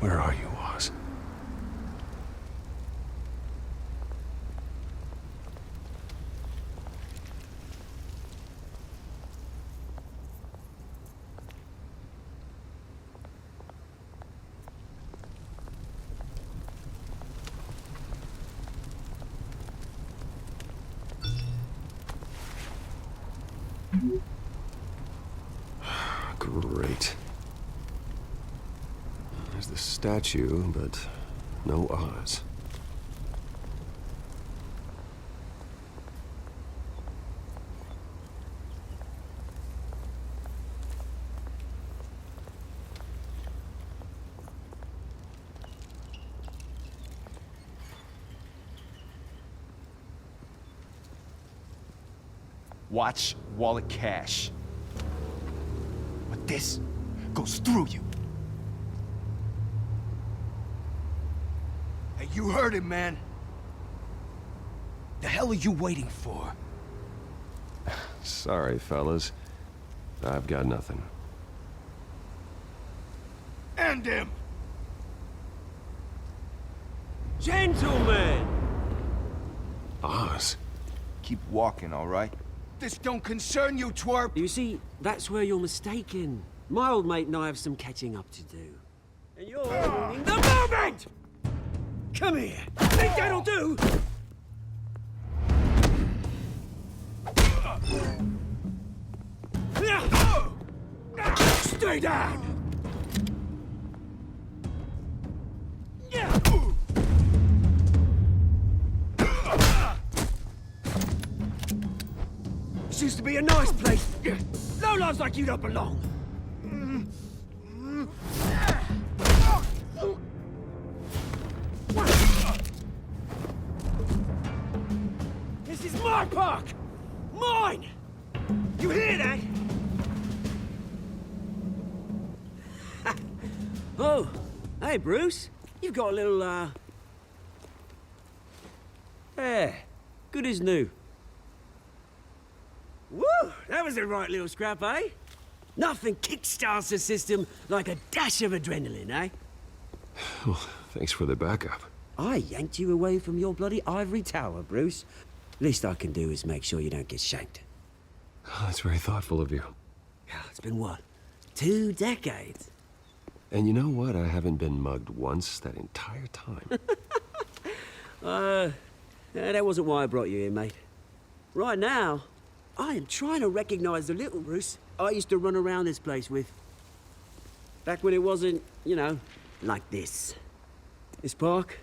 Where are you, Oz? Great. There's the statue, but no Oz. Watch wallet cash. But this goes through you. Hey, you heard him, man. The hell are you waiting for? Sorry, fellas. I've got nothing. End him! Gentlemen! Oz? Keep walking, all right? This don't concern you, twerp! You see, that's where you're mistaken. My old mate and I have some catching up to do. And you're ruining the moment! Come here! Think that'll do? Stay down! This used to be a nice place. Lowlifes like you don't belong. This is my park! Mine! You hear that? Oh, hey, Bruce. You've got a little, Yeah, good as new. Woo! That was a right little scrap, eh? Nothing kickstarts the system like a dash of adrenaline, eh? Well, thanks for the backup. I yanked you away from your bloody ivory tower, Bruce. Least I can do is make sure you don't get shanked. Oh, that's very thoughtful of you. It's been what? 2 decades? And you know what? I haven't been mugged once that entire time. That wasn't why I brought you here, mate. Right now, I am trying to recognize the little Bruce I used to run around this place with. Back when it wasn't, you know, like this. This park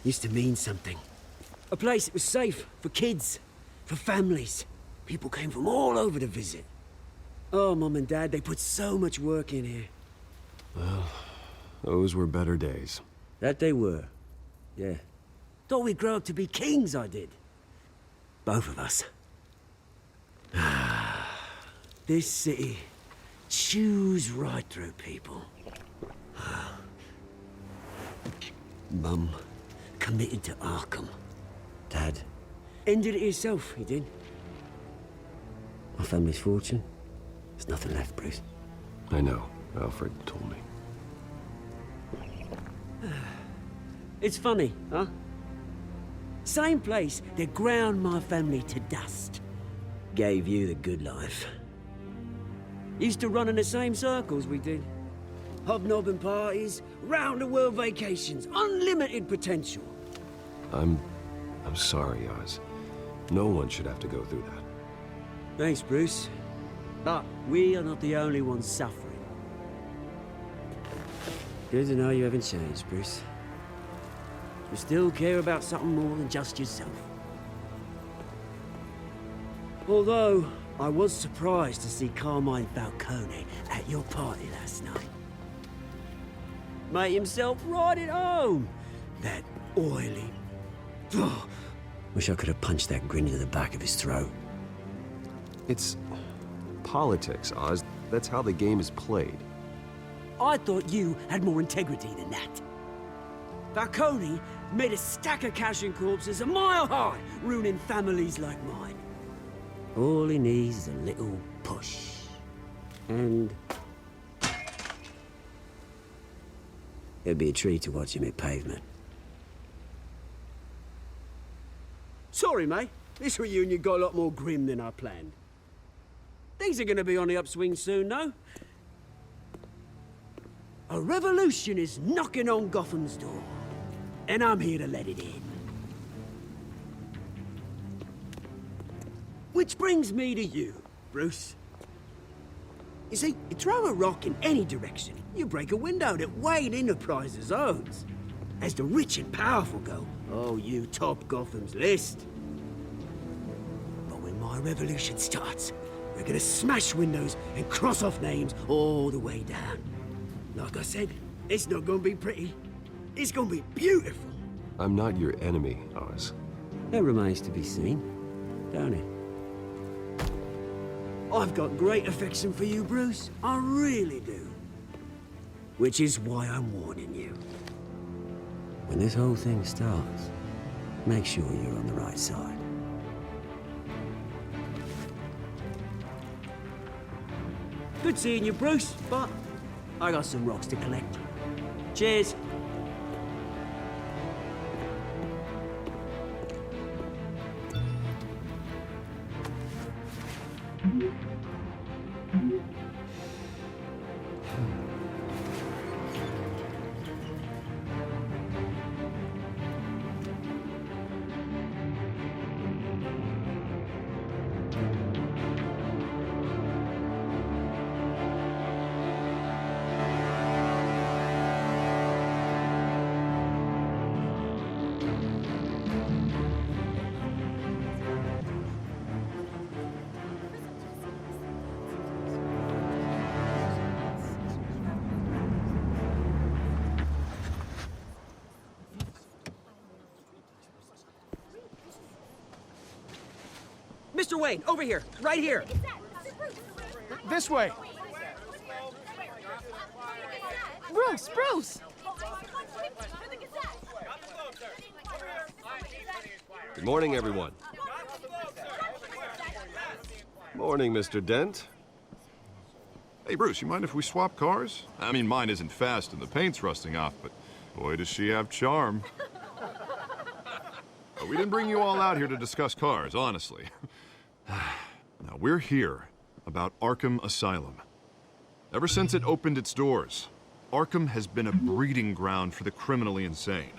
used to mean something. A place that was safe for kids, for families. People came from all over to visit. Oh, Mum and Dad, they put so much work in here. Well, those were better days. That they were. Yeah. Thought we'd grow up to be kings, I did. Both of us. This city chews right through people. Mum committed to Arkham. Dad ended it himself, he did. My family's fortune, there's nothing left, Bruce. I know. Alfred told me. It's funny, huh? Same place that ground my family to dust. Gave you the good life. Used to run in the same circles we did. Hobnobbing parties, round-the-world vacations, unlimited potential. I'm sorry, Oz. No one should have to go through that. Thanks, Bruce. But we are not the only ones suffering. Good to know you haven't changed, Bruce. You still care about something more than just yourself. Although, I was surprised to see Carmine Falcone at your party last night. Made himself right at home. That oily... Oh, wish I could have punched that grin into the back of his throat. It's politics, Oz. That's how the game is played. I thought you had more integrity than that. Falcone made a stack of cash and corpses a mile high, ruining families like mine. All he needs is a little push. And... It'd be a treat to watch him hit pavement. Sorry, mate. This reunion got a lot more grim than I planned. Things are gonna be on the upswing soon, though. A revolution is knocking on Gotham's door, and I'm here to let it in. Which brings me to you, Bruce. You see, you throw a rock in any direction, you break a window that Wayne Enterprises owns. As the rich and powerful go, oh, you top Gotham's list. But when my revolution starts, we're gonna smash windows and cross off names all the way down. Like I said, it's not gonna be pretty. It's gonna be beautiful. I'm not your enemy, Oz. That remains to be seen, don't it? I've got great affection for you, Bruce. I really do. Which is why I'm warning you. When this whole thing starts, make sure you're on the right side. Good seeing you, Bruce, but I got some rocks to collect. Cheers. Mr. Wayne, over here, right here. This way. Bruce, Bruce! Good morning, everyone. Morning, Mr. Dent. Hey, Bruce, you mind if we swap cars? I mean, mine isn't fast and the paint's rusting off, but boy, does she have charm. We didn't bring you all out here to discuss cars, honestly. Now, we're here about Arkham Asylum. Ever since it opened its doors, Arkham has been a breeding ground for the criminally insane.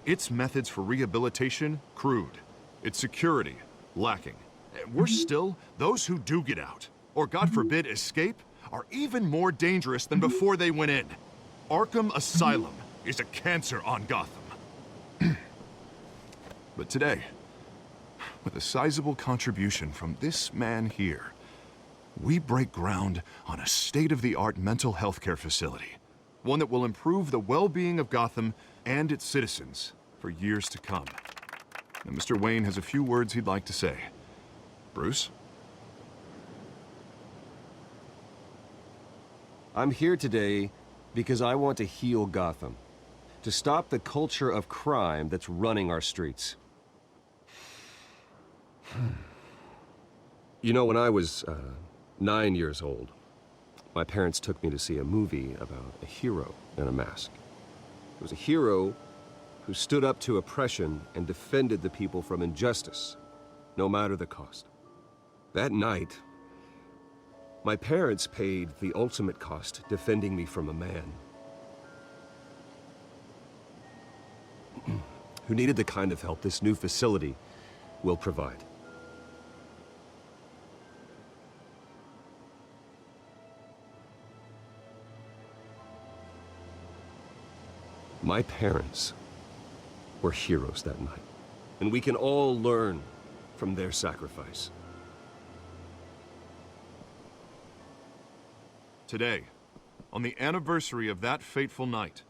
Its methods for rehabilitation, crude. Its security, lacking. Worse still, those who do get out, or God forbid, escape, are even more dangerous than before they went in. Arkham Asylum is a cancer on Gotham. But today, with a sizable contribution from this man here, we break ground on a state-of-the-art mental health care facility. One that will improve the well-being of Gotham and its citizens for years to come. Now, Mr. Wayne has a few words he'd like to say. Bruce? I'm here today because I want to heal Gotham. To stop the culture of crime that's running our streets. You know, when I was 9 years old, my parents took me to see a movie about a hero in a mask. It was a hero who stood up to oppression and defended the people from injustice, no matter the cost. That night, my parents paid the ultimate cost defending me from a man who needed the kind of help this new facility will provide. My parents were heroes that night, and we can all learn from their sacrifice. Today, on the anniversary of that fateful night,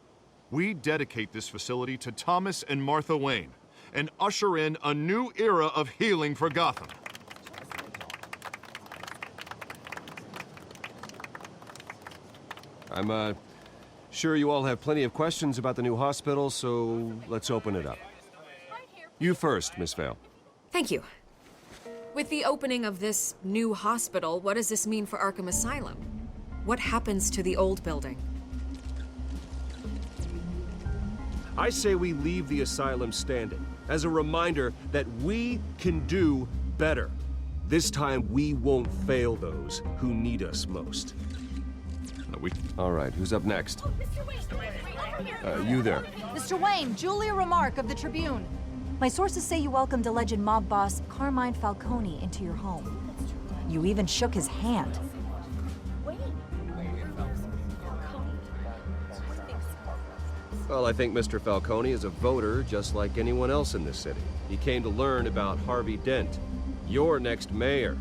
we dedicate this facility to Thomas and Martha Wayne and usher in a new era of healing for Gotham. I'm sure you all have plenty of questions about the new hospital, so let's open it up. You first, Miss Vale. Thank you. With the opening of this new hospital, what does this mean for Arkham Asylum? What happens to the old building? I say we leave the asylum standing as a reminder that we can do better. This time, we won't fail those who need us most. All right, who's up next? You there. Mr. Wayne, Julia Remark of the Tribune. My sources say you welcomed alleged mob boss Carmine Falcone into your home. You even shook his hand. Well, I think Mr. Falcone is a voter just like anyone else in this city. He came to learn about Harvey Dent, your next mayor.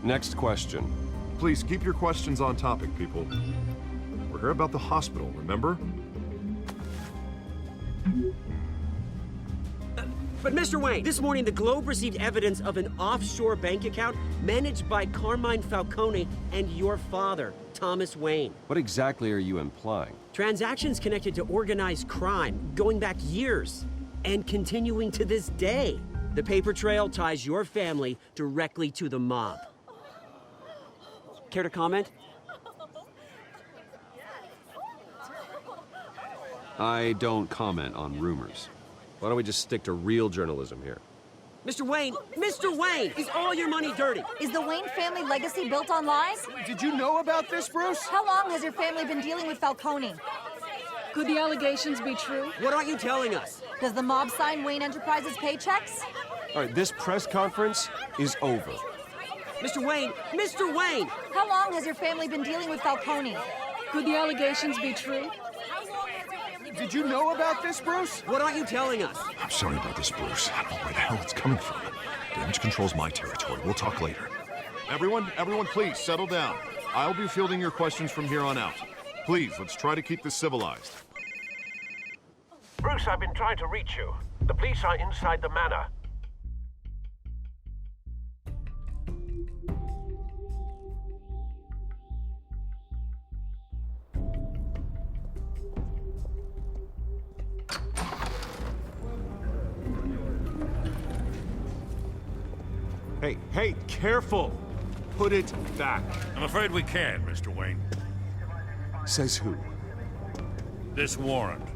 Next question. Please keep your questions on topic, people. We're here about the hospital, remember? But Mr. Wayne, this morning the Globe received evidence of an offshore bank account managed by Carmine Falcone and your father, Thomas Wayne. What exactly are you implying? Transactions connected to organized crime going back years and continuing to this day. The paper trail ties your family directly to the mob. Care to comment? I don't comment on rumors. Why don't we just stick to real journalism here? Mr. Wayne, is all your money dirty? Is the Wayne family legacy built on lies? Did you know about this, Bruce? How long has your family been dealing with Falcone? Could the allegations be true? What aren't you telling us? Does the mob sign Wayne Enterprises paychecks? All right, this press conference is over. Mr. Wayne! How long has your family been dealing with Falcone? Could the allegations be true? Did you know about this, Bruce? What aren't you telling us? I'm sorry about this, Bruce. I don't know where the hell it's coming from. Damage control's my territory. We'll talk later. Everyone, please, settle down. I'll be fielding your questions from here on out. Please, let's try to keep this civilized. Bruce, I've been trying to reach you. The police are inside the manor. Hey, careful! Put it back. I'm afraid we can't, Mr. Wayne. Says who? This warrant.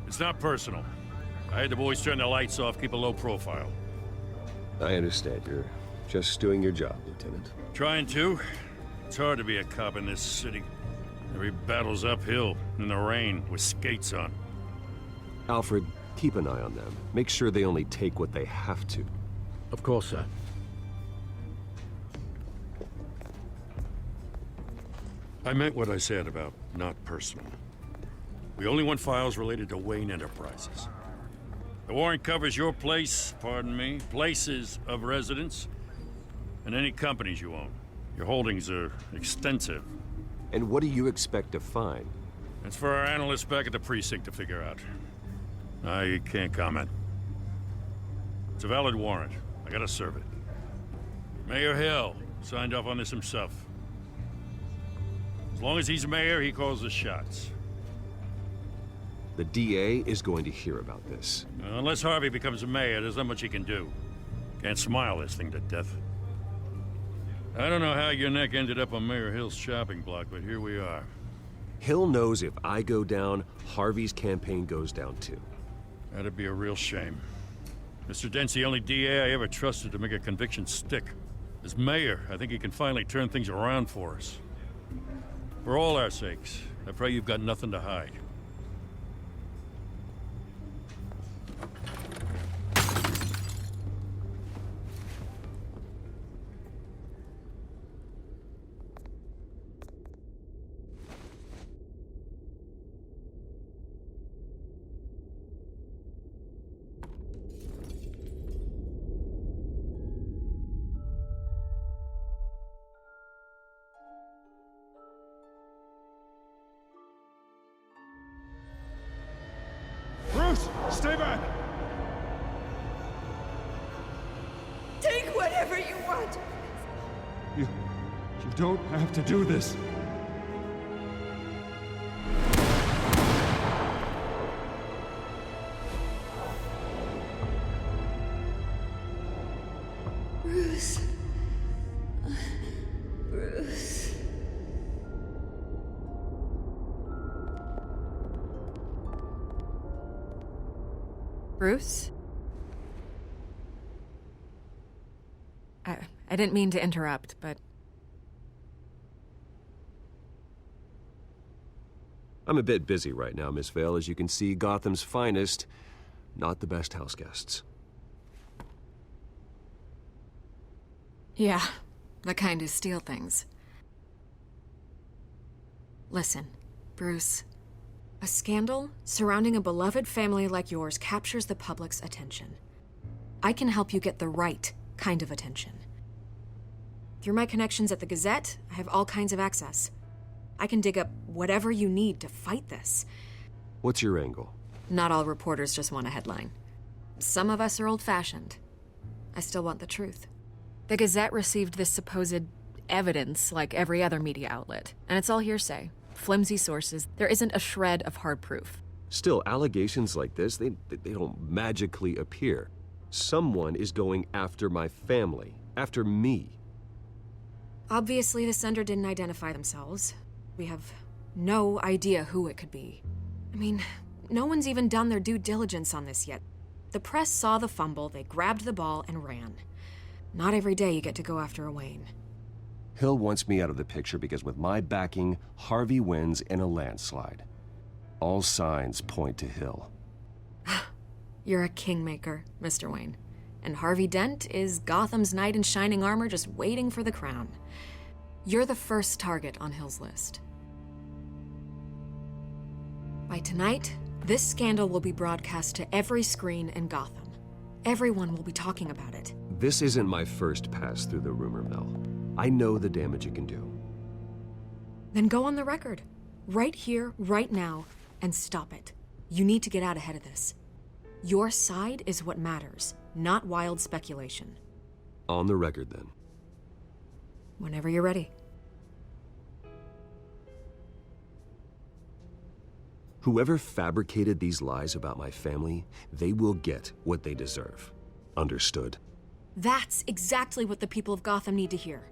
It's not personal. I had the boys turn the lights off, keep a low profile. I understand. You're just doing your job, Lieutenant. Trying to. It's hard to be a cop in this city. Every battle's uphill, in the rain, with skates on. Alfred, keep an eye on them. Make sure they only take what they have to. Of course, sir. I meant what I said about not personal. We only want files related to Wayne Enterprises. The warrant covers your place, pardon me, places of residence, and any companies you own. Your holdings are extensive. And what do you expect to find? It's for our analysts back at the precinct to figure out. I can't comment. It's a valid warrant. I gotta serve it. Mayor Hill signed off on this himself. As long as he's mayor, he calls the shots. The DA is going to hear about this. Unless Harvey becomes a mayor, there's not much he can do. Can't smile this thing to death. I don't know how your neck ended up on Mayor Hill's shopping block, but here we are. Hill knows if I go down, Harvey's campaign goes down too. That'd be a real shame. Mr. Dent's the only DA I ever trusted to make a conviction stick. As mayor, I think he can finally turn things around for us. For all our sakes, I pray you've got nothing to hide. Bruce, stay back! Take whatever you want. You don't have to do this. Bruce. Bruce. Bruce? I didn't mean to interrupt, but... I'm a bit busy right now, Miss Vale. As you can see, Gotham's finest, not the best house guests. Yeah, the kind who steal things. Listen, Bruce. A scandal surrounding a beloved family like yours captures the public's attention. I can help you get the right kind of attention. Through my connections at the Gazette, I have all kinds of access. I can dig up whatever you need to fight this. What's your angle? Not all reporters just want a headline. Some of us are old-fashioned. I still want the truth. The Gazette received this supposed evidence like every other media outlet, and it's all hearsay. Flimsy sources. There isn't a shred of hard proof. Still, allegations like this, they don't magically appear. Someone is going after my family, after me. Obviously, the sender didn't identify themselves. We have no idea who it could be. I mean, no one's even done their due diligence on this yet. The press saw the fumble, they grabbed the ball and ran. Not every day you get to go after a Wayne. Hill wants me out of the picture because with my backing, Harvey wins in a landslide. All signs point to Hill. You're a kingmaker, Mr. Wayne. And Harvey Dent is Gotham's knight in shining armor just waiting for the crown. You're the first target on Hill's list. By tonight, this scandal will be broadcast to every screen in Gotham. Everyone will be talking about it. This isn't my first pass through the rumor mill. I know the damage it can do. Then go on the record. Right here, right now, and stop it. You need to get out ahead of this. Your side is what matters, not wild speculation. On the record, then. Whenever you're ready. Whoever fabricated these lies about my family, they will get what they deserve. Understood? That's exactly what the people of Gotham need to hear.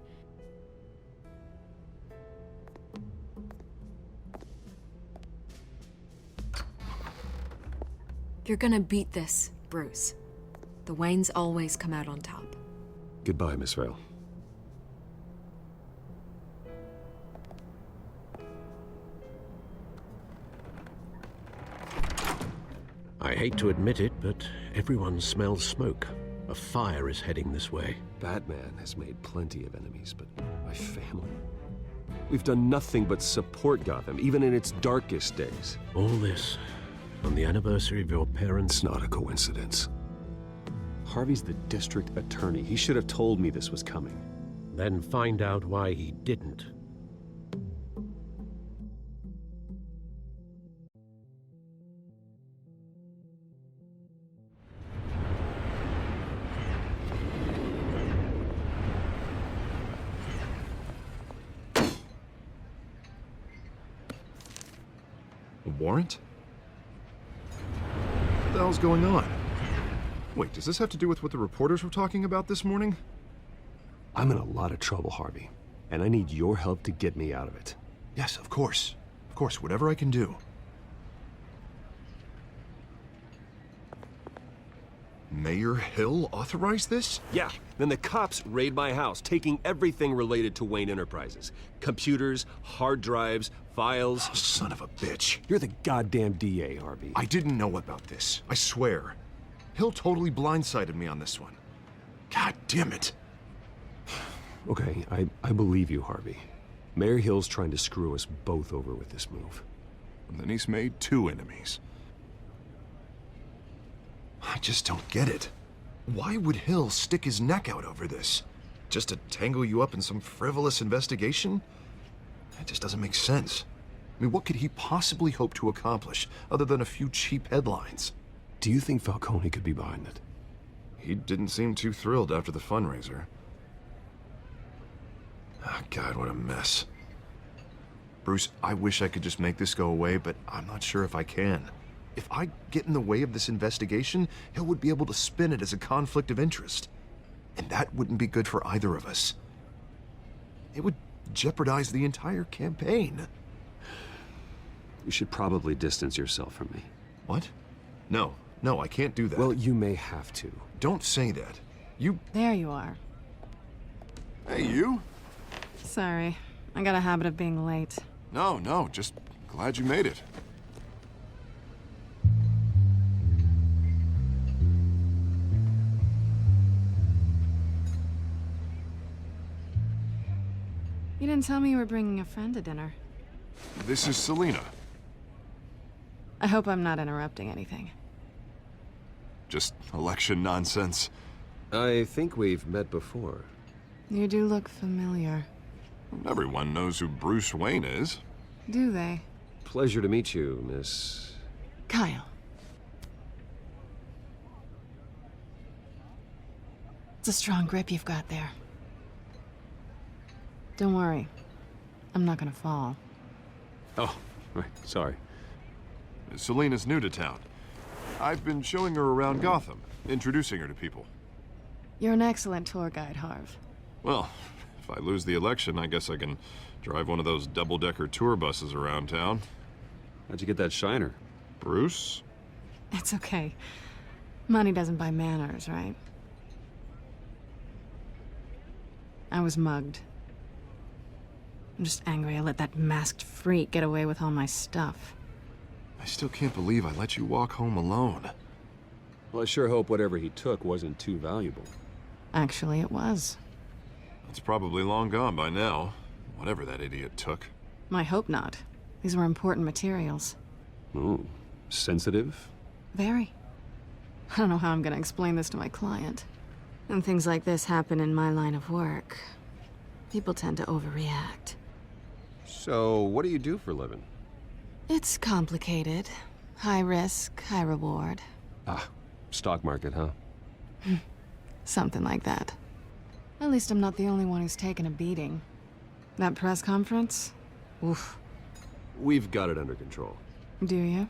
You're gonna beat this, Bruce. The Waynes always come out on top. Goodbye, Miss Vale. I hate to admit it, but everyone smells smoke. A fire is heading this way. Batman has made plenty of enemies, but my family? We've done nothing but support Gotham, even in its darkest days. All this on the anniversary of your parents'... It's not a coincidence. Harvey's the district attorney. He should have told me this was coming. Then find out why he didn't. A warrant? What the hell's going on? Wait, does this have to do with what the reporters were talking about this morning? I'm in a lot of trouble, Harvey, and I need your help to get me out of it. Yes, of course. Of course, whatever I can do. Mayor Hill authorized this? Yeah, then the cops raid my house, taking everything related to Wayne Enterprises. Computers, hard drives, files. Oh, son of a bitch. You're the goddamn DA, Harvey. I didn't know about this, I swear. Hill totally blindsided me on this one. God damn it. Okay, I believe you, Harvey. Mayor Hill's trying to screw us both over with this move. And then he's made 2 enemies. I just don't get it. Why would Hill stick his neck out over this? Just to tangle you up in some frivolous investigation? That just doesn't make sense. I mean, what could he possibly hope to accomplish other than a few cheap headlines? Do you think Falcone could be behind it? He didn't seem too thrilled after the fundraiser. Oh, God, what a mess. Bruce, I wish I could just make this go away, but I'm not sure if I can. If I get in the way of this investigation, Hill would be able to spin it as a conflict of interest. And that wouldn't be good for either of us. It would jeopardize the entire campaign. You should probably distance yourself from me. What? No, No, I can't do that. Well, you may have to. Don't say that. You... There you are. Hey, you? Sorry. I got a habit of being late. No, just glad you made it. You didn't tell me you were bringing a friend to dinner. This is Selena. I hope I'm not interrupting anything. Just election nonsense. I think we've met before. You do look familiar. Everyone knows who Bruce Wayne is. Do they? Pleasure to meet you, Miss... Kyle. It's a strong grip you've got there. Don't worry. I'm not gonna fall. Oh, right, sorry. Selena's new to town. I've been showing her around Gotham, introducing her to people. You're an excellent tour guide, Harv. Well, if I lose the election, I guess I can drive one of those double-decker tour buses around town. How'd you get that shiner? Bruce? It's okay. Money doesn't buy manners, right? I was mugged. I'm just angry I let that masked freak get away with all my stuff. I still can't believe I let you walk home alone. Well, I sure hope whatever he took wasn't too valuable. Actually, it was. It's probably long gone by now, whatever that idiot took. I hope not. These were important materials. Ooh, sensitive? Very. I don't know how I'm gonna explain this to my client. When things like this happen in my line of work, people tend to overreact. So, what do you do for a living? It's complicated. High risk, high reward. Ah, stock market, huh? Something like that. At least I'm not the only one who's taken a beating. That press conference? Oof. We've got it under control. Do you?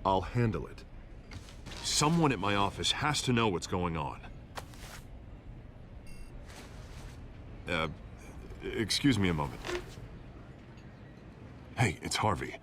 I'll handle it. Someone at my office has to know what's going on. Excuse me a moment. Hey, it's Harvey.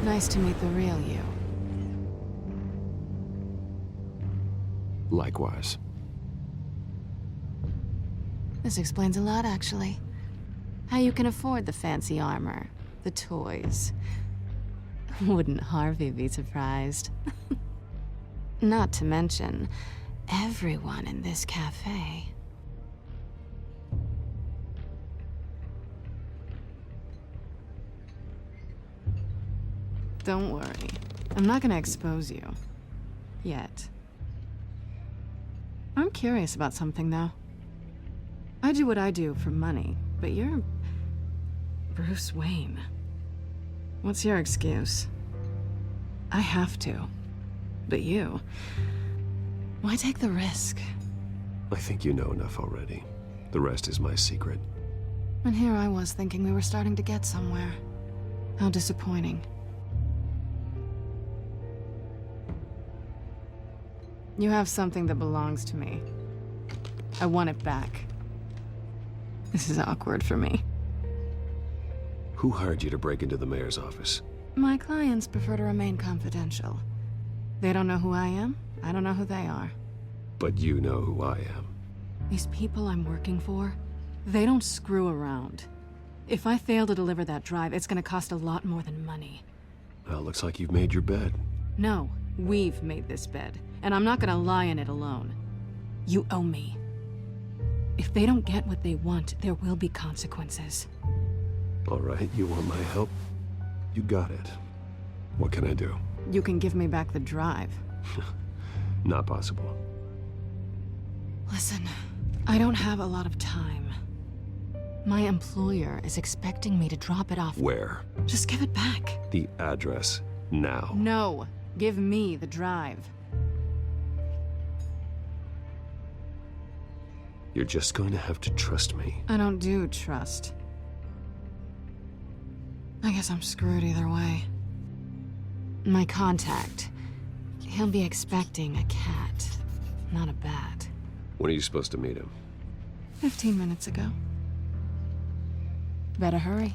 Nice to meet the real you. Likewise. This explains a lot, actually. How you can afford the fancy armor, the toys. Wouldn't Harvey be surprised? Not to mention, everyone in this cafe. Don't worry. I'm not gonna expose you. Yet. I'm curious about something, though. I do what I do for money, but you're... Bruce Wayne. What's your excuse? I have to. But you... Why take the risk? I think you know enough already. The rest is my secret. And here I was thinking we were starting to get somewhere. How disappointing. You have something that belongs to me. I want it back. This is awkward for me. Who hired you to break into the mayor's office? My clients prefer to remain confidential. They don't know who I am. I don't know who they are. But you know who I am. These people I'm working for, they don't screw around. If I fail to deliver that drive, it's gonna cost a lot more than money. Well, looks like you've made your bed. No, we've made this bed, and I'm not gonna lie in it alone. You owe me. If they don't get what they want, there will be consequences. All right, you want my help? You got it. What can I do? You can give me back the drive. Not possible. Listen, I don't have a lot of time. My employer is expecting me to drop it off. Where? Just give it back. The address, now. No, give me the drive. You're just going to have to trust me. I don't do trust. I guess I'm screwed either way. My contact. He'll be expecting a cat, not a bat. When are you supposed to meet him? 15 minutes ago. Better hurry.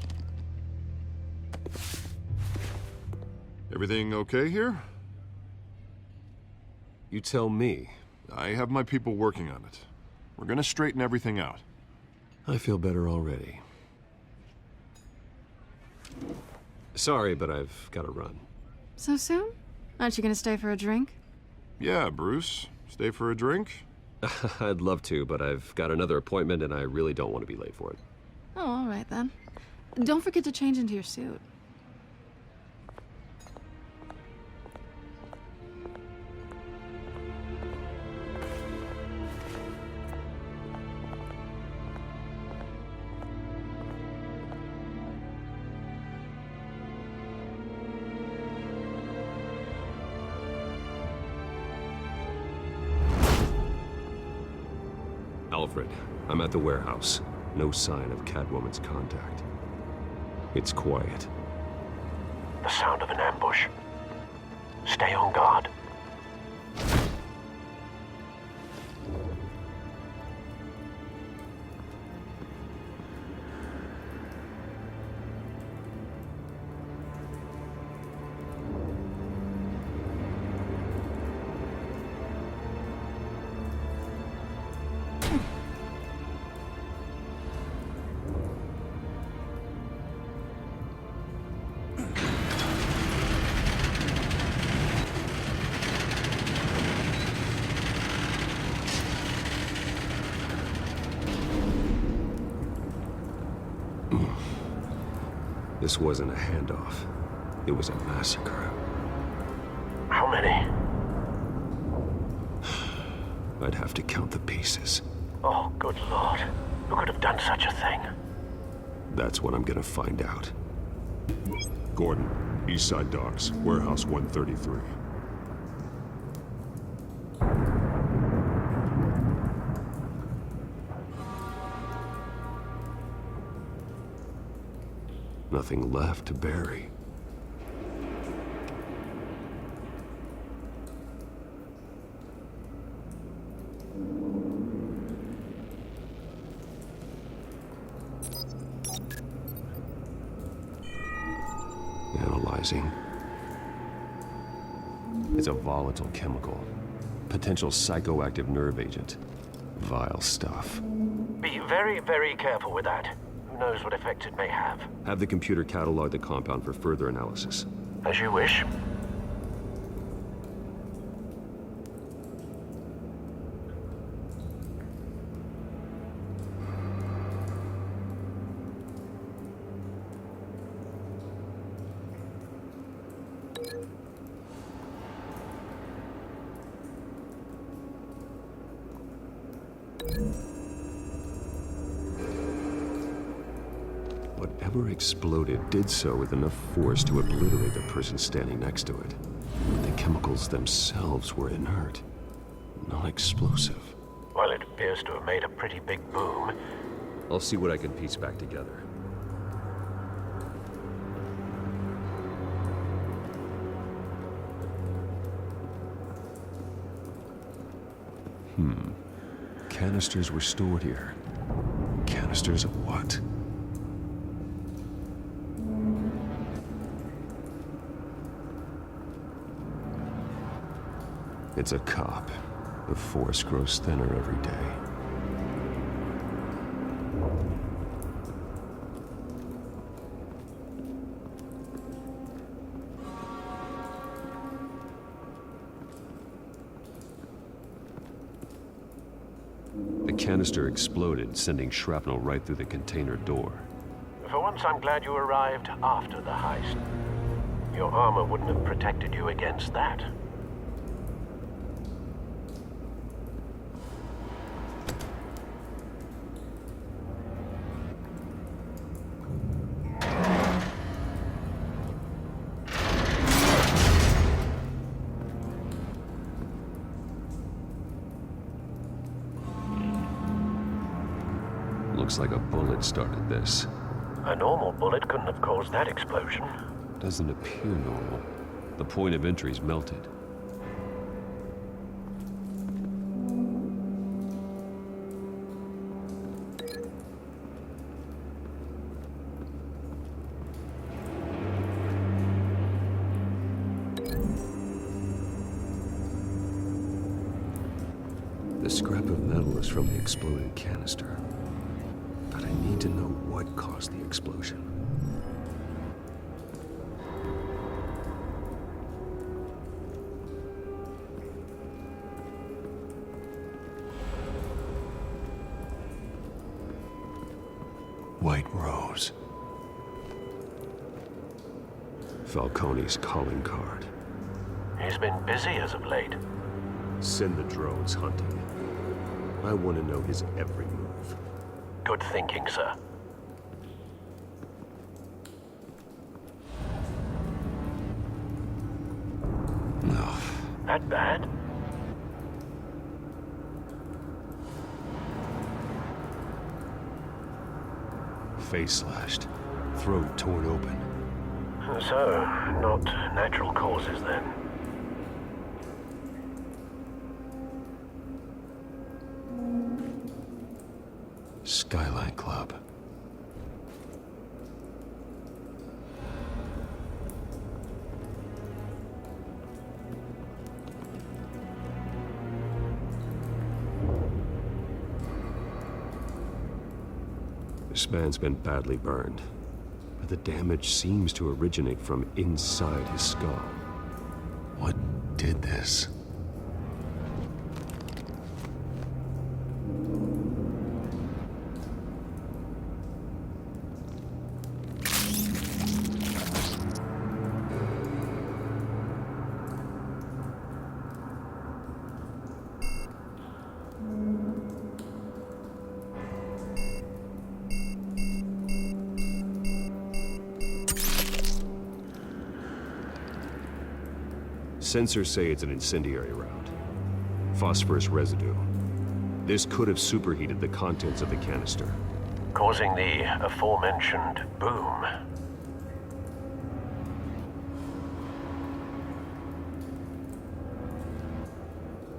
Everything okay here? You tell me. I have my people working on it. We're gonna straighten everything out. I feel better already. Sorry, but I've got to run. So soon? Aren't you gonna stay for a drink? Yeah, Bruce. Stay for a drink? I'd love to, but I've got another appointment and I really don't want to be late for it. Oh, all right then. Don't forget to change into your suit. Alfred, I'm at the warehouse. No sign of Catwoman's contact. It's quiet. The sound of an ambush. Stay on guard. This wasn't a handoff. It was a massacre. How many? I'd have to count the pieces. Oh, good Lord. Who could have done such a thing? That's what I'm gonna find out. Gordon, East Side Docks, Warehouse 133. Nothing left to bury. Analyzing. It's a volatile chemical. Potential psychoactive nerve agent. Vile stuff. Be very, very careful with that. Who knows what effect it may have? Have the computer catalog the compound for further analysis. As you wish. Whatever exploded did so with enough force to obliterate the person standing next to it. But the chemicals themselves were inert, non-explosive. Well, it appears to have made a pretty big boom. I'll see what I can piece back together. Canisters were stored here. Canisters of what? It's a cop. The force grows thinner every day. The canister exploded, sending shrapnel right through the container door. For once, I'm glad you arrived after the heist. Your armor wouldn't have protected you against that. Looks like a bullet started this. A normal bullet couldn't have caused that explosion. Doesn't appear normal. The point of entry's melted. The scrap of metal is from the exploded canister. But I need to know what caused the explosion. White Rose. Falcone's calling card. He's been busy as of late. Send the drones hunting. I want to know his every move. Good thinking, sir. No. That bad? Face slashed. Throat torn open. So, not natural causes then. Skyline Club. This man's been badly burned, but the damage seems to originate from inside his skull. What did this? Sensors say it's an incendiary round. Phosphorus residue. This could have superheated the contents of the canister. Causing the aforementioned boom.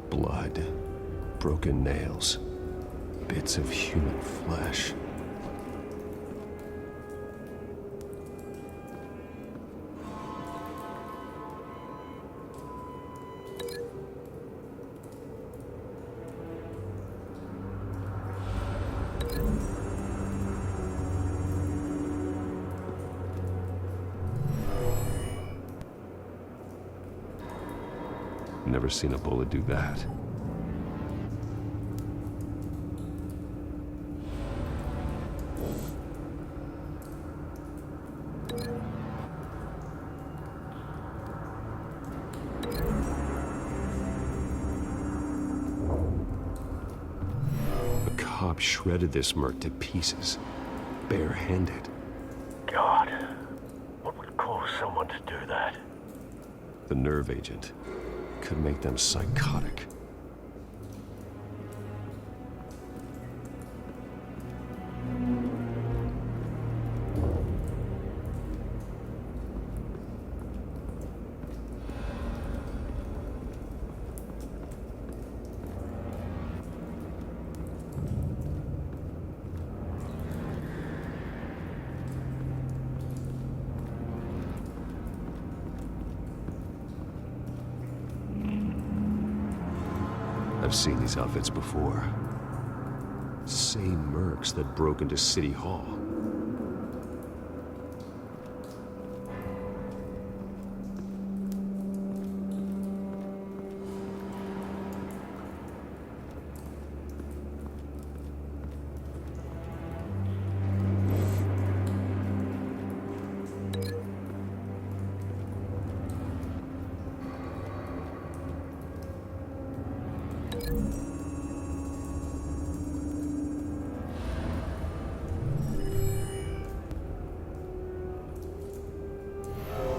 Blood. Broken nails. Bits of human flesh. Never seen a bullet do that. A cop shredded this merc to pieces, barehanded. God, what would cause someone to do that? The nerve agent could make them psychotic. I've seen these outfits before. Same mercs that broke into City Hall.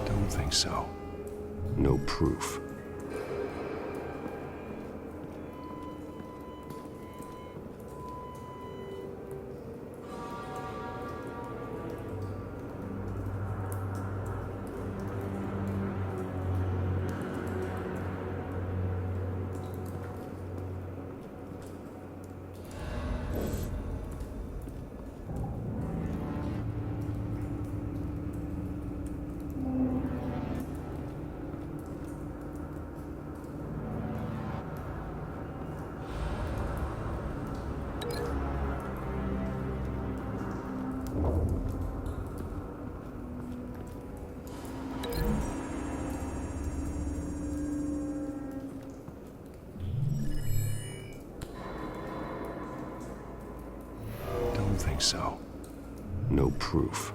Don't think so. No proof. so. No proof.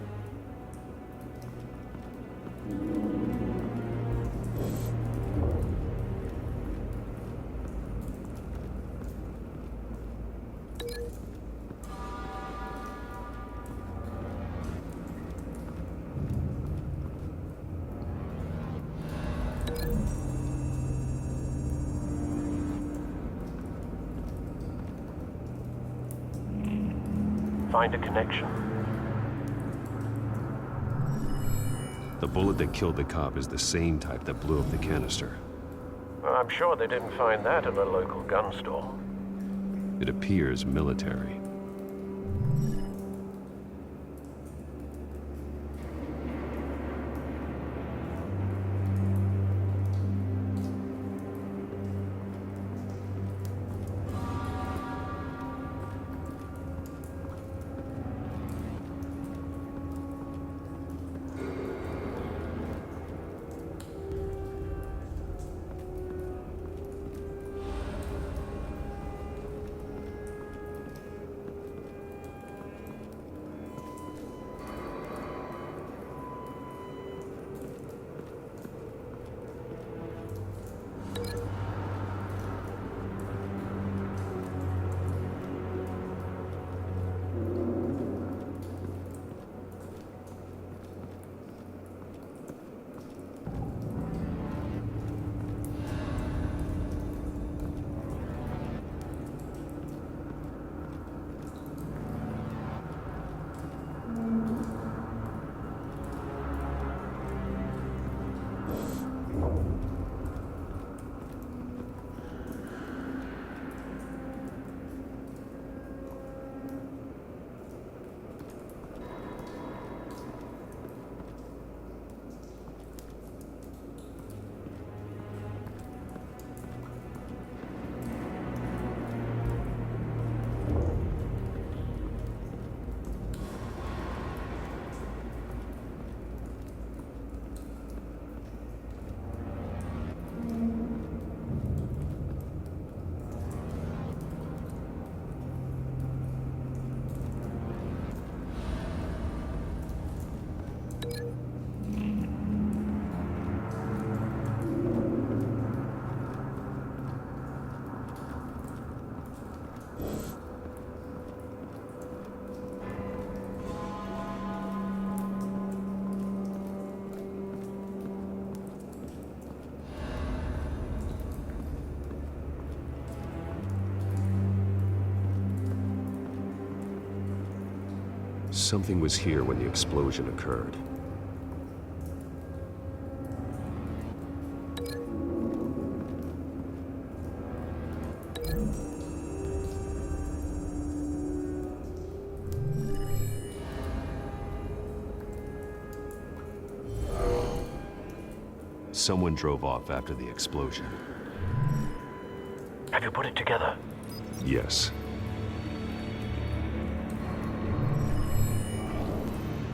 Find a connection. The bullet that killed the cop is the same type that blew up the canister. I'm sure they didn't find that at a local gun store. It appears military. Something was here when the explosion occurred. Someone drove off after the explosion. Have you put it together? Yes.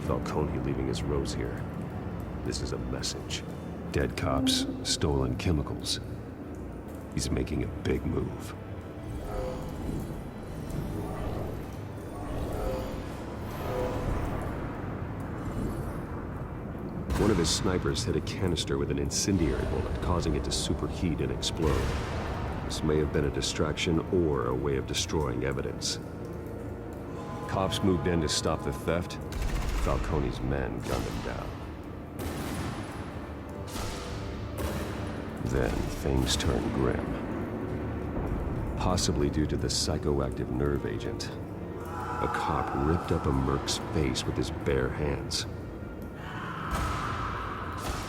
Falcone leaving his rose here. This is a message. Dead cops, stolen chemicals. He's making a big move. One of his snipers hit a canister with an incendiary bullet, causing it to superheat and explode. This may have been a distraction or a way of destroying evidence. Cops moved in to stop the theft. Falcone's men gunned him down. Then things turned grim. Possibly due to the psychoactive nerve agent. A cop ripped up a merc's face with his bare hands.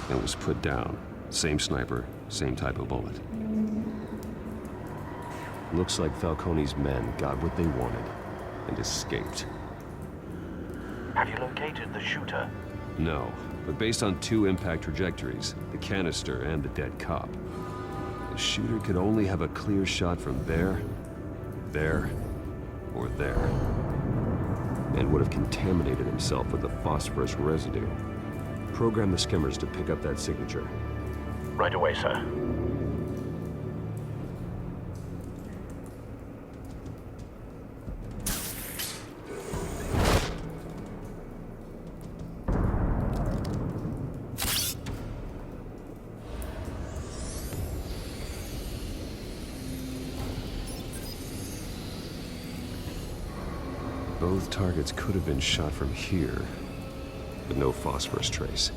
And was put down. Same sniper, same type of bullet. Looks like Falcone's men got what they wanted and escaped. Have you located the shooter? No, but based on two impact trajectories, the canister and the dead cop, the shooter could only have a clear shot from there, or there, and would have contaminated himself with the phosphorus residue. Program the skimmers to pick up that signature. Right away, sir. Both targets could have been shot from here, with no phosphorus trace.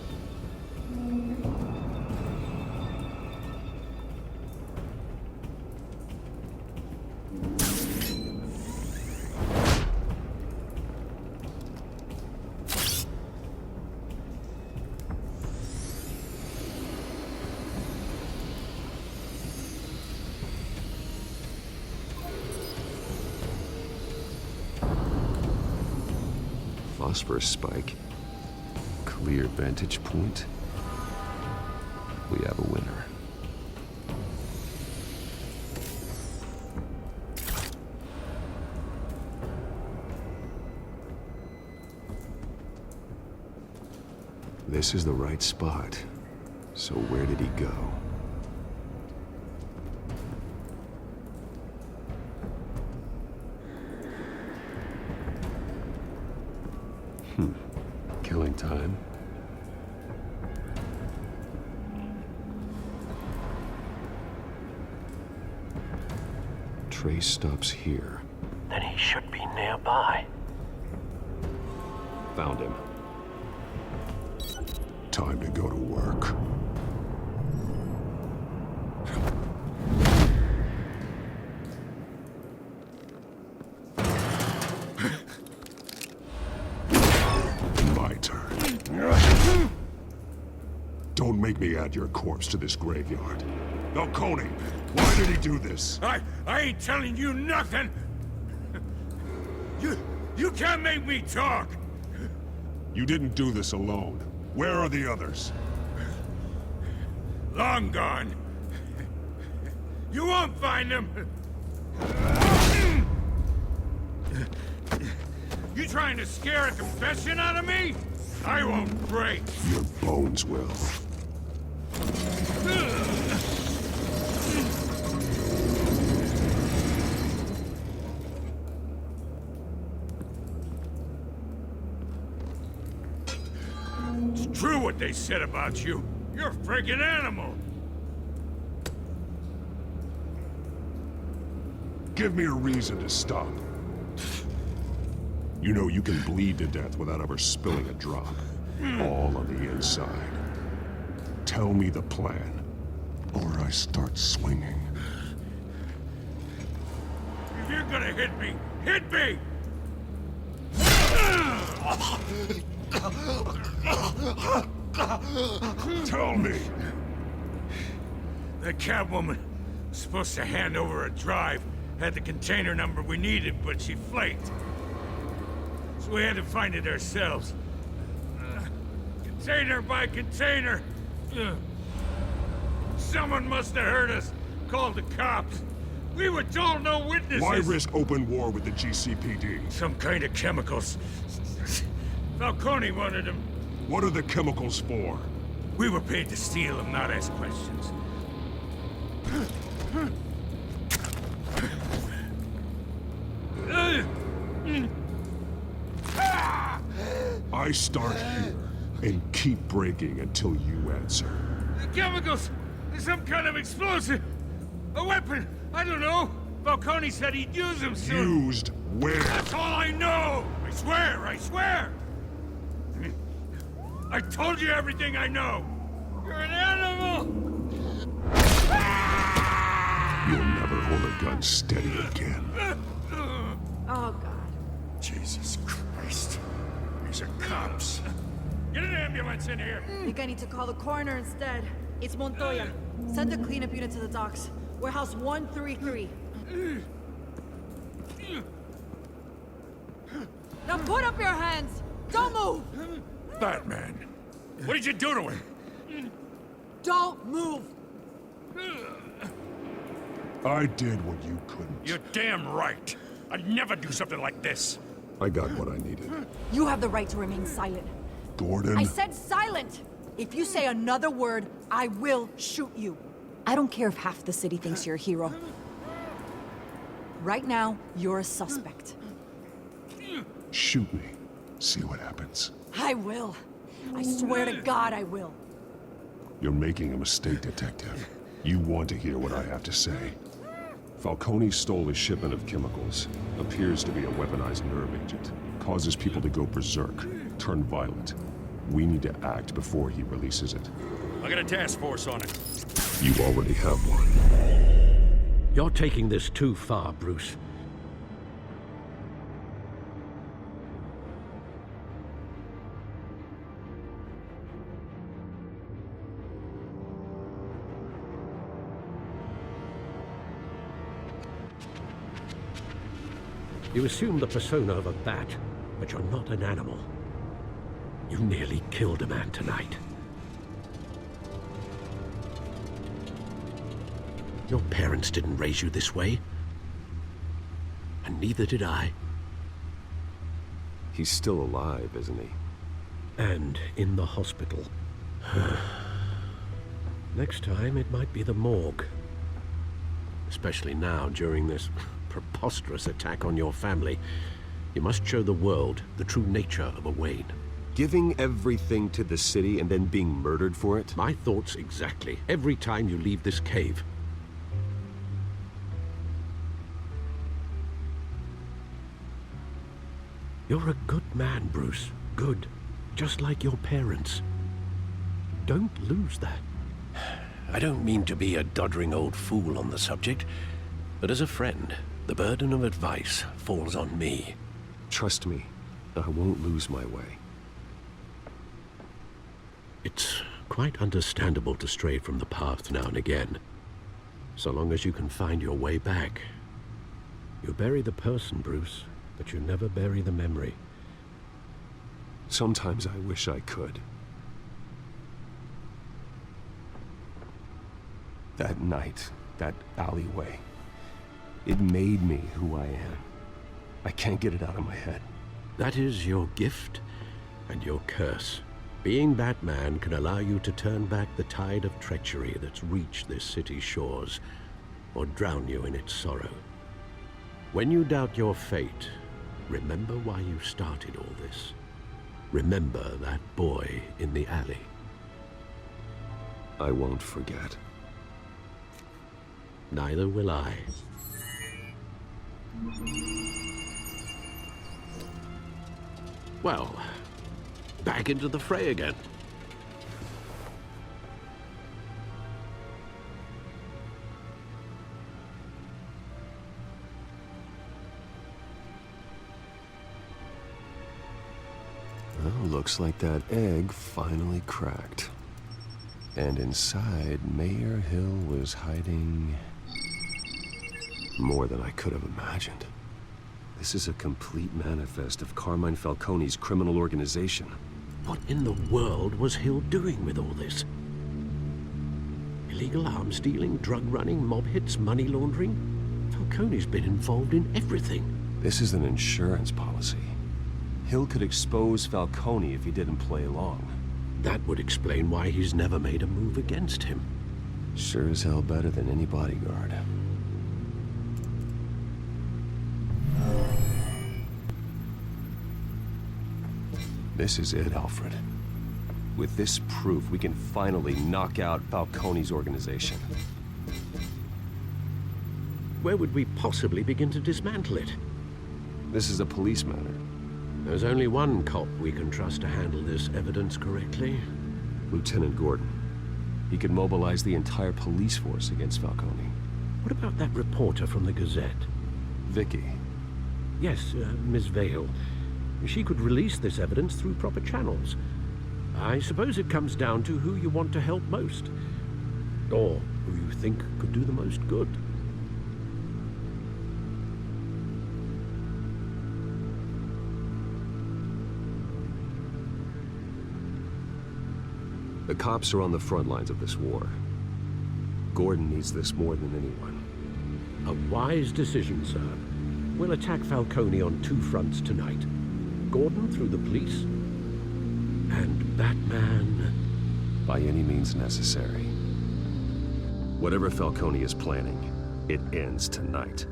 Phosphorus spike. Clear vantage point. We have a winner. This is the right spot. So where did he go? Killing time. Trace stops here. Then he should be nearby. Found him. Time to go to work. My turn. Don't make me add your corpse to this graveyard. Falcone, why did he do this? I ain't telling you nothing! You can't make me talk! You didn't do this alone. Where are the others? Long gone. You won't find them! You trying to scare a confession out of me? I won't break! Your bones will. It's true what they said about you. You're a friggin' animal. Give me a reason to stop. You know you can bleed to death without ever spilling a drop. All on the inside. Tell me the plan, or I start swinging. If you're gonna hit me, hit me! Tell me! The Catwoman was supposed to hand over a drive, had the container number we needed, but she flaked. So we had to find it ourselves. Container by container. Someone must have heard us, called the cops. We were told no witnesses. Why risk open war with the GCPD? Some kind of chemicals. Falcone wanted them. What are the chemicals for? We were paid to steal them, not ask questions. I start here and keep breaking until you answer. The chemicals! Some kind of explosive! A weapon! I don't know! Falcone said he'd use them soon! Used where? That's all I know! I swear! I swear! I told you everything I know! You're an animal! You'll never hold a gun steady again. Oh, God. Jesus Christ. These are cops. Get an ambulance in here! I think I need to call the coroner instead. It's Montoya. Send the cleanup unit to the docks. Warehouse 133. Now put up your hands! Don't move! Batman, what did you do to him? Don't move! I did what you couldn't. You're damn right. I'd never do something like this. I got what I needed. You have the right to remain silent. Gordon? I said silent! If you say another word, I will shoot you. I don't care if half the city thinks you're a hero. Right now, you're a suspect. Shoot me. See what happens. I will. I swear to God I will. You're making a mistake, Detective. You want to hear what I have to say. Falcone stole a shipment of chemicals. Appears to be a weaponized nerve agent. Causes people to go berserk, turn violent. We need to act before he releases it. I got a task force on it. You already have one. You're taking this too far, Bruce. You assume the persona of a bat, but you're not an animal. You nearly killed a man tonight. Your parents didn't raise you this way. And neither did I. He's still alive, isn't he? And in the hospital. Next time, it might be the morgue. Especially now, during this preposterous attack on your family. You must show the world the true nature of a Wayne. Giving everything to the city and then being murdered for it? My thoughts exactly. Every time you leave this cave. You're a good man, Bruce. Good. Just like your parents. Don't lose that. I don't mean to be a doddering old fool on the subject, but as a friend, the burden of advice falls on me. Trust me, I won't lose my way. It's quite understandable to stray from the path now and again. So long as you can find your way back. You bury the person, Bruce, but you never bury the memory. Sometimes I wish I could. That night, that alleyway, it made me who I am. I can't get it out of my head. That is your gift and your curse. Being Batman can allow you to turn back the tide of treachery that's reached this city's shores, or drown you in its sorrow. When you doubt your fate, remember why you started all this. Remember that boy in the alley. I won't forget. Neither will I. Well, back into the fray again. Well, looks like that egg finally cracked. And inside, Mayor Hill was hiding more than I could have imagined. This is a complete manifest of Carmine Falcone's criminal organization. What in the world was Hill doing with all this? Illegal arms dealing, drug running, mob hits, money laundering? Falcone's been involved in everything. This is an insurance policy. Hill could expose Falcone if he didn't play along. That would explain why he's never made a move against him. Sure as hell better than any bodyguard. This is it, Alfred. With this proof, we can finally knock out Falcone's organization. Where would we possibly begin to dismantle it? This is a police matter. There's only one cop we can trust to handle this evidence correctly. Lieutenant Gordon. He could mobilize the entire police force against Falcone. What about that reporter from the Gazette? Vicky. Yes, Miss Vale. She could release this evidence through proper channels. I suppose it comes down to who you want to help most. Or who you think could do the most good. The cops are on the front lines of this war. Gordon needs this more than anyone. A wise decision, sir. We'll attack Falcone on two fronts tonight. Gordon through the police, and Batman... by any means necessary. Whatever Falcone is planning, it ends tonight.